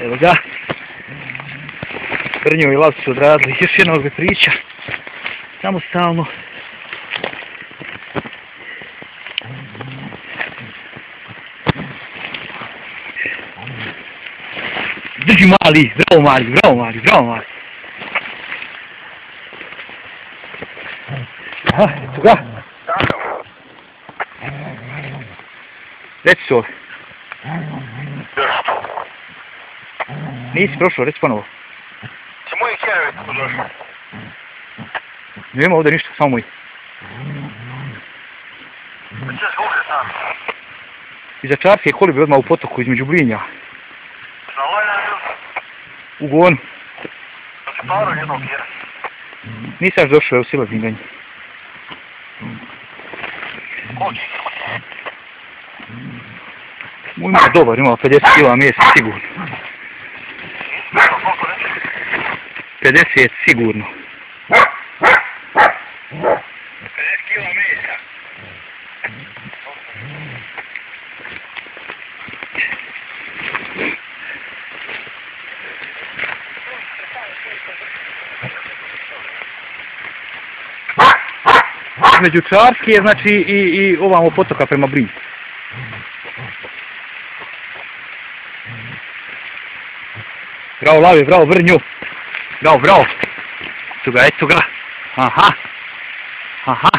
Evo ga. Brnjo i Lav su odradili još jednog vetrića. Samostalno. Drži mali, bravo mali, bravo mali, bravo mali. Aha, eto ga. Reci se ovdje. Nisi prošao, reci ponovo. Ti moji kjerovi tu došli? Nema ovdje ništa, samo moji. Da će zvuče sam. Iza Čarske kolibe odmah u potoku između Blinja. Na lajna ljudi. U gonu. Da se paro jednog kjera. Nisam još došao, evo silazim na nje. Kođi. Ima dobar, ima 50 kg mjesta sigurno. Koliko reći? 50 sigurno. 50 kila mesa. Među Čarske, znači i ovamo potoka prema Brinju. Bravo Lavi, bravo Brnju. Bravo, bravo. Eto ga. Aha. Aha.